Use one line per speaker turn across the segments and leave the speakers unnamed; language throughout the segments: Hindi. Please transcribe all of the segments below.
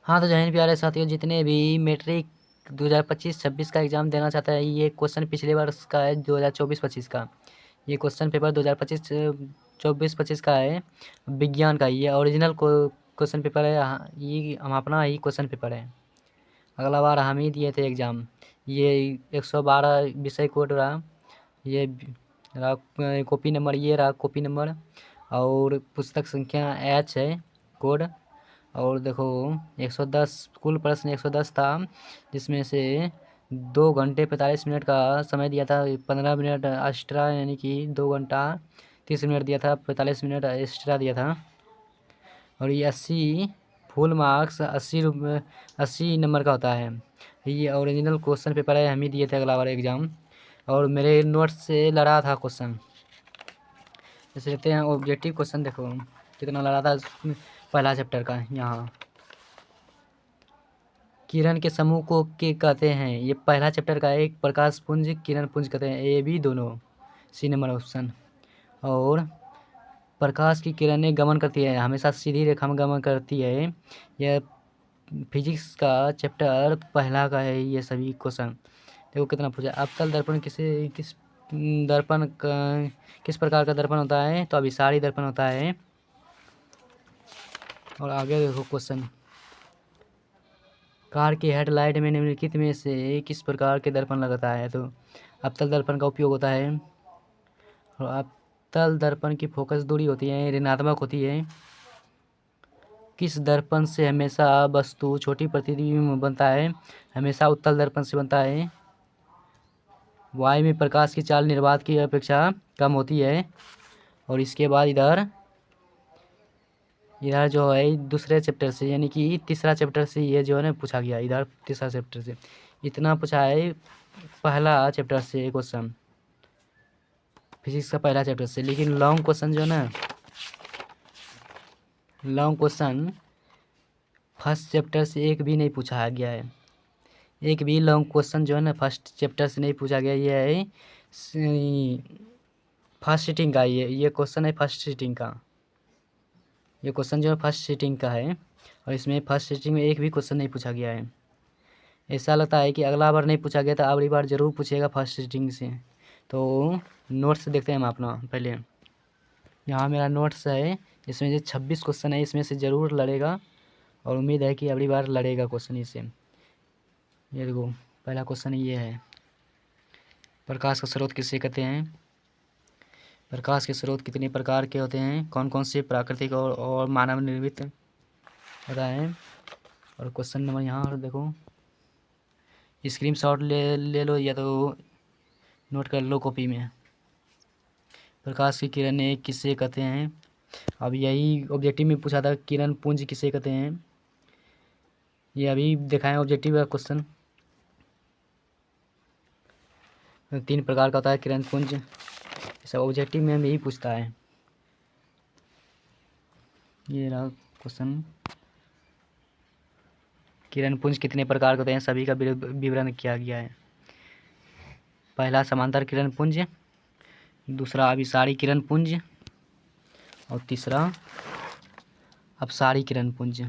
हाँ तो जय हिंद प्यारे साथियों, जितने भी मैट्रिक 2025-26 का एग्ज़ाम देना चाहता है, ये क्वेश्चन पिछले वर्ष का है 2024-25 का। ये क्वेश्चन पेपर 2025-24-25 का है, विज्ञान का। ये ओरिजिनल क्वेश्चन पेपर है। ये हम अपना ही क्वेश्चन पेपर है। अगला बार हम ही दिए थे एग्ज़ाम। ये 112 विषय कोड रहा। ये रहा कॉपी नंबर, ये रहा कॉपी नंबर, और पुस्तक संख्या एच है कोड। और देखो 110 कुल प्रश्न 110 था, जिसमें से 2 घंटे 45 मिनट का समय दिया था। 15 मिनट एक्स्ट्रा, यानी कि 2 घंटा 30 मिनट दिया था, 45 मिनट एक्स्ट्रा दिया था। और ये 80 फुल मार्क्स 80 नंबर का होता है। ये ओरिजिनल क्वेश्चन पेपर है, हम ही दिए थे अगला बार एग्ज़ाम। और मेरे नोट्स से लड़ा था क्वेश्चन। जैसे देखते हैं ऑब्जेक्टिव क्वेश्चन, देखो कितना लड़ा था पहला चैप्टर का। यहाँ किरण के समूह को के कहते हैं, ये पहला चैप्टर का एक प्रकाश पुंज किरण पुंज कहते हैं, ए बी दोनों, सी नंबर ऑप्शन। और प्रकाश की किरणें गमन करती है, हमेशा सीधी रेखा में गमन करती है। यह फिजिक्स का चैप्टर पहला का है ये सभी क्वेश्चन। देखो कितना पूछा। अवतल दर्पण किस दर्पण का किस प्रकार का दर्पण होता है, तो अभिसारी दर्पण होता है। और आगे देखो क्वेश्चन, कार की हेडलाइट में निम्नलिखित में से किस प्रकार के दर्पण लगता है, तो अवतल दर्पण का उपयोग होता है। और अवतल दर्पण की फोकस दूरी होती है ऋणात्मक होती है। किस दर्पण से हमेशा वस्तु छोटी प्रतिबिंब बनता है, हमेशा उत्तल दर्पण से बनता है। वायु में प्रकाश की चाल निर्वात की अपेक्षा कम होती है। और इसके बाद इधर जो है दूसरे चैप्टर से, यानी कि तीसरा चैप्टर से ये जो है ना पूछा गया, इधर तीसरा चैप्टर से इतना पूछा है। पहला चैप्टर से क्वेश्चन फिजिक्स का पहला चैप्टर से, लेकिन लॉन्ग क्वेश्चन जो है ना, लॉन्ग क्वेश्चन फर्स्ट चैप्टर से एक भी नहीं पूछा गया है। एक भी लॉन्ग क्वेश्चन जो है ना फर्स्ट चैप्टर से नहीं पूछा गया। ये है फर्स्ट सीटिंग का, ये क्वेश्चन है फर्स्ट सीटिंग का। ये क्वेश्चन जो है फर्स्ट सीटिंग का है, और इसमें फर्स्ट सीटिंग में एक भी क्वेश्चन नहीं पूछा गया है। ऐसा लगता है कि अगला बार नहीं पूछा गया था, अगली बार ज़रूर पूछेगा फर्स्ट सीटिंग से। तो नोट्स देखते हैं हम अपना पहले। यहाँ मेरा नोट्स है, इसमें जो 26 क्वेश्चन है, इसमें से ज़रूर लड़ेगा, और उम्मीद है कि अगली बार लड़ेगा क्वेश्चन इससे। ये देखो पहला क्वेश्चन ये है, प्रकाश का स्रोत किसे कहते हैं। प्रकाश के स्रोत कितने प्रकार के होते हैं, कौन कौन से प्राकृतिक और मानव निर्मित होता है। और क्वेश्चन नंबर यहाँ देखो, स्क्रीन शॉट ले लो या तो नोट कर लो कॉपी में। प्रकाश की किरणें किसे कहते हैं। अब यही ऑब्जेक्टिव में पूछा था, किरण पुंज किसे कहते हैं। ये अभी दिखाएं ऑब्जेक्टिव का क्वेश्चन। 3 प्रकार का होता है किरण पुंज, सब ऑब्जेक्टिव में यही पूछता है। ये रहा क्वेश्चन, किरण पुंज कितने प्रकार के होते हैं, सभी का विवरण किया गया है। पहला समांतर किरण पुंज, दूसरा अभिसारी किरण पुंज, और तीसरा अपसारी किरण पुंज।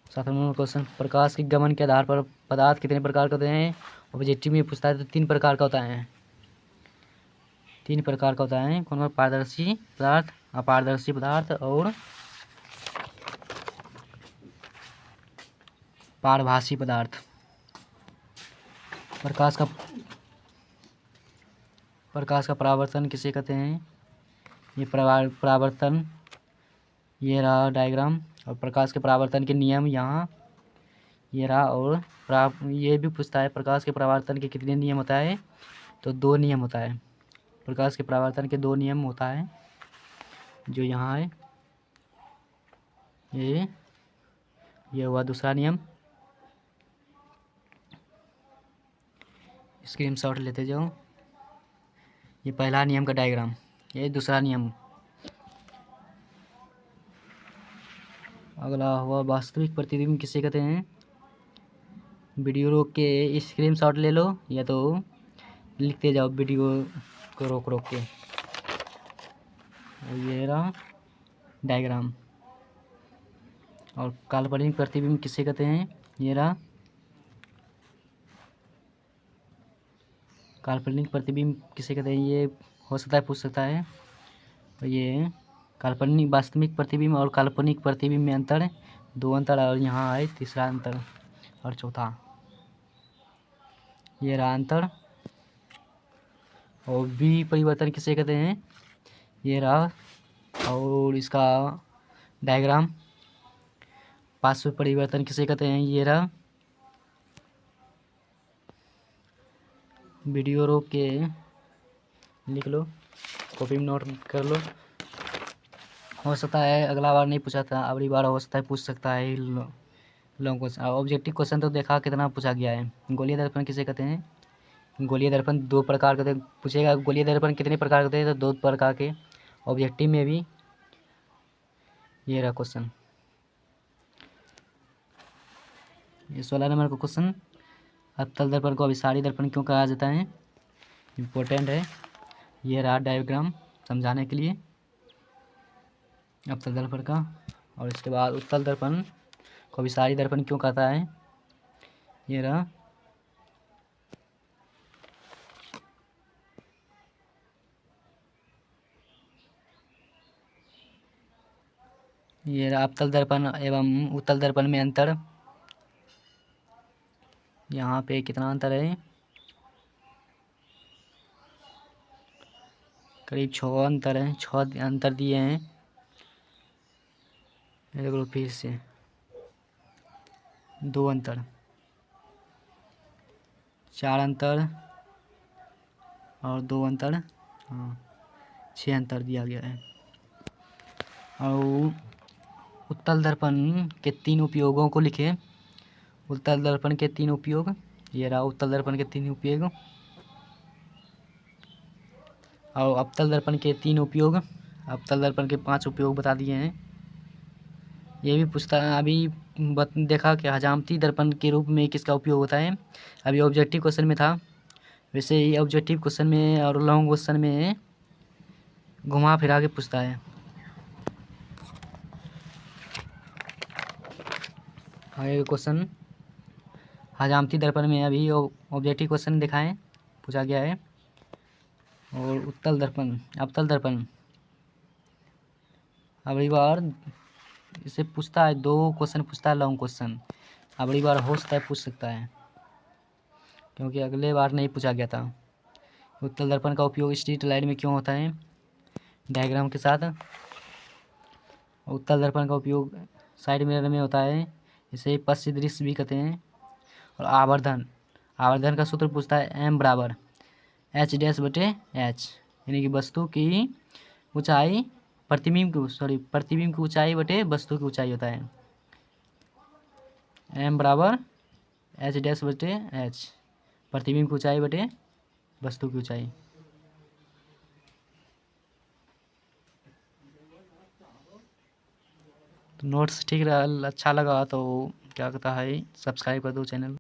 7वां नंबर क्वेश्चन, प्रकाश के गमन के आधार पर पदार्थ कितने प्रकार के होते हैं। ऑब्जेक्टिव में पूछता है तो 3 प्रकार का होता है। 3 प्रकार का होता है, कौन? पारदर्शी पदार्थ, अपारदर्शी पदार्थ और पारभासी पदार्थ। प्रकाश का परावर्तन किसे कहते हैं। ये परावर्तन, ये रहा डायग्राम। और प्रकाश के परावर्तन के नियम यहाँ ये रहा। और ये भी पूछता है प्रकाश के परावर्तन के कितने नियम होता है, तो 2 नियम होता है। प्रकाश के परावर्तन के 2 नियम होता है, जो यहाँ है। ये हुआ दूसरा नियम, स्क्रीनशॉट लेते जाओ। ये पहला नियम का डायग्राम, ये दूसरा नियम। अगला हुआ वास्तविक प्रतिबिंब किसे कहते हैं। वीडियो रोक के स्क्रीनशॉट ले लो या तो लिखते जाओ वीडियो को रोक रोक के। ये रहा डायग्राम। और काल्पनिक प्रतिबिंब किसे कहते हैं, ये रहा काल्पनिक प्रतिबिंब किसे कहते हैं, ये हो सकता है पूछ सकता है। तो ये काल्पनिक वास्तविक प्रतिबिंब और काल्पनिक प्रतिबिंब में अंतर है, 2 अंतर, और यहाँ है तीसरा अंतर और चौथा, ये रहा अंतर। और बी परिवर्तन किसे कहते हैं, ये रहा, और इसका डायग्राम। पार्श्व परिवर्तन किसे कहते हैं, ये रहा। वीडियो रोक के लिख लो, कॉपी में नोट कर लो। हो सकता है अगला बार नहीं पूछा था, अगली बार हो सकता है पूछ सकता है लॉन्ग क्वेश्चन। ऑब्जेक्टिव क्वेश्चन तो देखा कितना पूछा गया है। गोलीय दर्पण किसे कहते हैं, गोलीय दर्पण 2 प्रकार के पूछेगा। गोलीय दर्पण कितने प्रकार के होते हैं, तो 2 प्रकार के। ऑब्जेक्टिव में भी ये रहा क्वेश्चन, ये 16 नंबर का क्वेश्चन। अवतल दर्पण को अभिसारी दर्पण क्यों कहा जाता है, इम्पोर्टेंट है। ये रहा डायग्राम समझाने के लिए अवतल दर्पण का। और इसके बाद उत्तल दर्पण को अभिसारी दर्पण क्यों कहता है, ये रहा। ये रहा अवतल दर्पण एवं उत्तल दर्पण में अंतर। यहाँ पे कितना अंतर है, करीब 6 अंतर है, 6 अंतर दिए हैं। देख लो फिर से 2 अंतर, 4 अंतर और 2 अंतर, हाँ 6 अंतर दिया गया है। और उत्तल दर्पण के 3 उपयोगों को लिखे। उत्तल दर्पण के 3 उपयोग, ये रहा उत्तल दर्पण के 3 उपयोग। और अवतल दर्पण के 3 उपयोग, अवतल दर्पण के 5 उपयोग बता दिए हैं। ये भी पूछता है अभी, देखा कि हजामती दर्पण के रूप में किसका उपयोग होता है, अभी ऑब्जेक्टिव क्वेश्चन में था। वैसे ही ऑब्जेक्टिव क्वेश्चन में और लॉन्ग क्वेश्चन में घुमा फिरा के पूछता है। आगे क्वेश्चन, हजामती दर्पण में अभी ऑब्जेक्टिव क्वेश्चन दिखाएं पूछा गया है। और उत्तल दर्पण, अवतल दर्पण अगली बार इसे पूछता है, 2 क्वेश्चन पूछता है लॉन्ग क्वेश्चन, अगली बार हो सकता है पूछ सकता है, क्योंकि अगले बार नहीं पूछा गया था। उत्तल दर्पण का उपयोग स्ट्रीट लाइट में क्यों होता है, डायग्राम के साथ। उत्तल दर्पण का उपयोग साइड मिरर में होता है, इसे पश्च दृश्य भी कहते हैं। और आवर्धन, आवर्धन का सूत्र पूछता है m बराबर h डैश बटे h, यानी कि वस्तु की ऊंचाई प्रतिबिंब की ऊंचाई बटे वस्तु की ऊंचाई होता है। m बराबर h डैश बटे h, प्रतिबिंब की ऊंचाई बटे वस्तु की ऊंचाई। तो नोट्स ठीक रहा, अच्छा लगा तो क्या कहता है सब्सक्राइब कर दो चैनल।